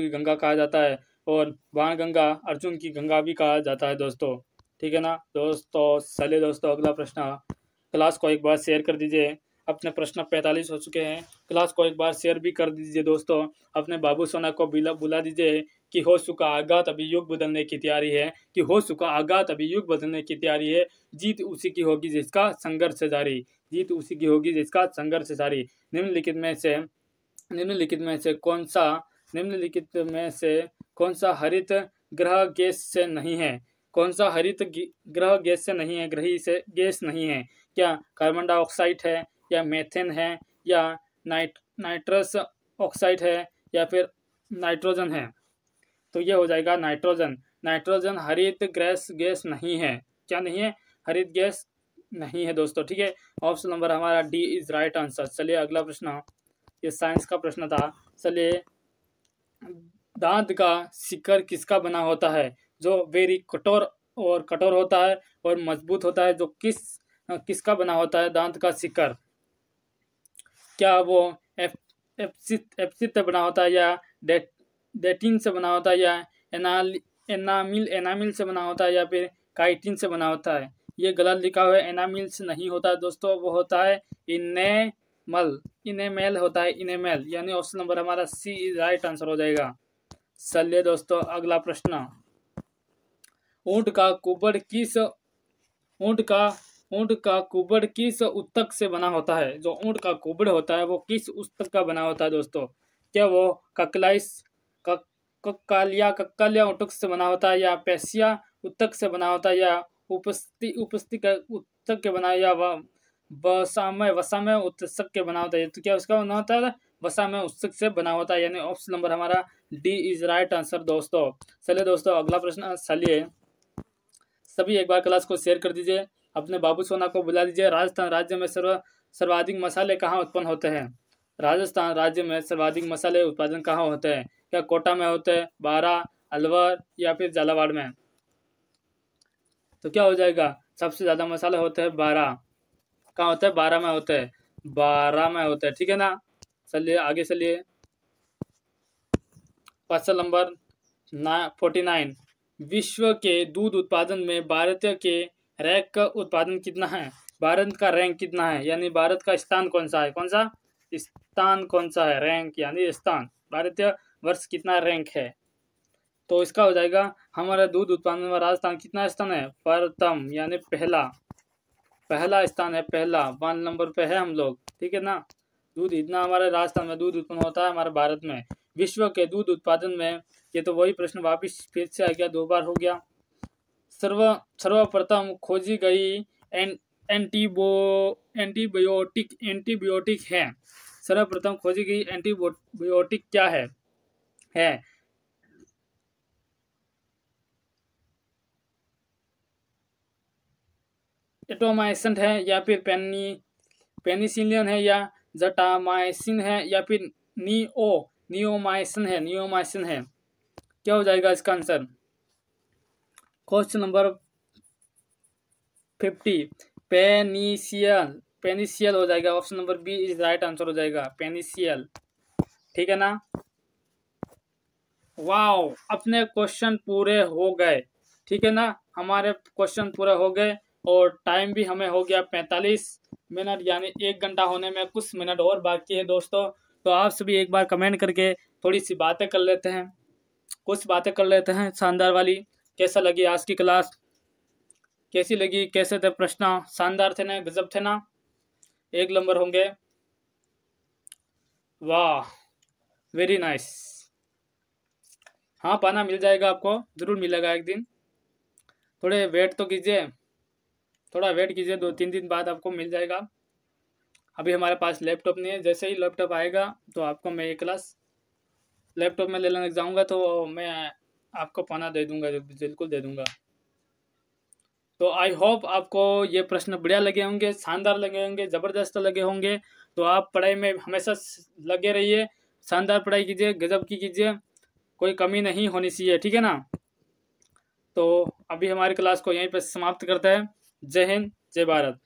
गंगा कहा जाता है और बाणगंगा अर्जुन की गंगा भी कहा जाता है दोस्तों। ठीक है ना दोस्तों। चलिए दोस्तों अगला प्रश्न, क्लास को एक बार शेयर कर दीजिए। अपने प्रश्न 45 हो चुके हैं। क्लास को एक बार शेयर भी कर दीजिए दोस्तों। अपने बाबू सोना को बुला दीजिए कि हो चुका आगात अभी युग बदलने की तैयारी है, जीत उसी की होगी जिसका संघर्ष जारी। निम्नलिखित में से कौन सा हरित ग्रह गैस से नहीं है? गैस नहीं है? क्या कार्बन डाइऑक्साइड है, या मेथेन है, या नाइट्रस ऑक्साइड है, या फिर नाइट्रोजन है? तो ये हो जाएगा नाइट्रोजन हरित गैस नहीं है। क्या नहीं है? हरित गैस नहीं है दोस्तों। ठीक है। ऑप्शन नंबर हमारा डी इज राइट आंसर। चलिए अगला प्रश्न, ये साइंस का प्रश्न था। चलिए, दांत का शिकर किसका बना होता है? जो वेरी कठोर होता है और मजबूत होता है, जो किसका बना होता है दांत का शिकर? क्या वो एप्सिट से बना होता है, या डेटिन से बना होता है, या एनामिल से बना होता है, या फिर काइटिन से बना होता है? ये गलत लिखा हुआ है। एनामिल से नहीं होता है दोस्तों, वो होता है इनेमेल होता है, इनेमेल। यानी ऑप्शन नंबर हमारा सी राइट आंसर हो जाएगा। चलिए दोस्तों अगला प्रश्न, ऊंट का कुबड़ किस उत्तक से बना होता है? जो ऊंट का कुबड़ होता है वो किस उत्तक का बना होता है दोस्तों? क्या वो कक्कालिया उत्तक से बना होता है, या पेशिया उत्तक से बना होता है, या उपस्थिति का उत्तक के बना, या वसामय उत्तक के बना होता है? तो क्या उसका बना होता है? वसामय उत्तक से बना होता है। यानी ऑप्शन नंबर हमारा डी इज राइट आंसर दोस्तों। चलिए दोस्तों अगला प्रश्न, चलिए सभी एक बार क्लास को शेयर कर दीजिए। अपने बाबू सोना को बुला दीजिए। राजस्थान राज्य में सर्वाधिक मसाले कहाँ उत्पन्न होते हैं? राजस्थान राज्य में सर्वाधिक मसाले उत्पादन कहाँ होते हैं? क्या कोटा में होते हैं, बारा, अलवर, या फिर झालावाड़ में? तो क्या हो जाएगा, सबसे ज़्यादा मसाले होते हैं 12। कहाँ होता है, 12 में होता है, 12 में होता है, ठीक है ना। चलिए आगे चलिए, क्वेश्चन नंबर 49। विश्व के दूध उत्पादन में भारत के रैंक का उत्पादन कितना है, भारत का रैंक कितना है, यानी भारत का स्थान कौन सा है, कौन सा स्थान कौन सा है, रैंक यानी स्थान, भारतीय वर्ष कितना रैंक है। तो इसका हो जाएगा, हमारा दूध उत्पादन में राजस्थान कितना स्थान है, प्रथम यानी पहला स्थान है, पहला 1 नंबर पे है हम लोग, ठीक है ना। दूध इतना हमारे राजस्थान में दूध उत्पन्न होता है हमारे भारत में। विश्व के दूध उत्पादन में, ये तो वही प्रश्न वापिस फिर से आ गया, 2 बार हो गया। सर्वप्रथम खोजी गई एंटीबायोटिक है, सर्वप्रथम खोजी गई एंटीबायोटिक क्या है एटोमाइसिन है, या फिर पेनिसिलिन है, या जटामाइसिन है, या फिर नियोमाइसिन है। क्या हो जाएगा इसका आंसर, क्वेश्चन नंबर 50 पेनिसियल हो जाएगा, option number B is right answer हो जाएगा, पेनिसियल, ठीक है ना। वाओ, अपने क्वेश्चन पूरे हो गए, ठीक है ना, हमारे क्वेश्चन पूरे हो गए, और टाइम भी हमें हो गया 45 मिनट, यानी 1 घंटा होने में कुछ मिनट और बाकी है दोस्तों। तो आप सभी एक बार कमेंट करके थोड़ी सी बातें कर लेते हैं, कुछ बातें कर लेते हैं शानदार वाली। कैसा लगी आज की क्लास, कैसी लगी, कैसे थे प्रश्न, शानदार थे ना, गजब थे ना, 1 नंबर होंगे, वाह वेरी नाइस। हाँ पाना मिल जाएगा आपको, जरूर मिलेगा एक दिन, थोड़े वेट तो कीजिए, थोड़ा वेट कीजिए, 2-3 दिन बाद आपको मिल जाएगा। अभी हमारे पास लैपटॉप नहीं है, जैसे ही लैपटॉप आएगा तो आपको मैं ये क्लास लैपटॉप में ले लेने जाऊँगा, तो मैं आपको पाना दे दूँगा, बिल्कुल दे दूँगा। तो आई होप आपको ये प्रश्न बढ़िया लगे होंगे, शानदार लगे होंगे, ज़बरदस्त लगे होंगे। तो आप पढ़ाई में हमेशा लगे रहिए, शानदार पढ़ाई कीजिए, गजब की कीजिए, कोई कमी नहीं होनी चाहिए, ठीक है ना। तो अभी हमारी क्लास को यहीं पर समाप्त करते हैं। जय हिंद, जय भारत।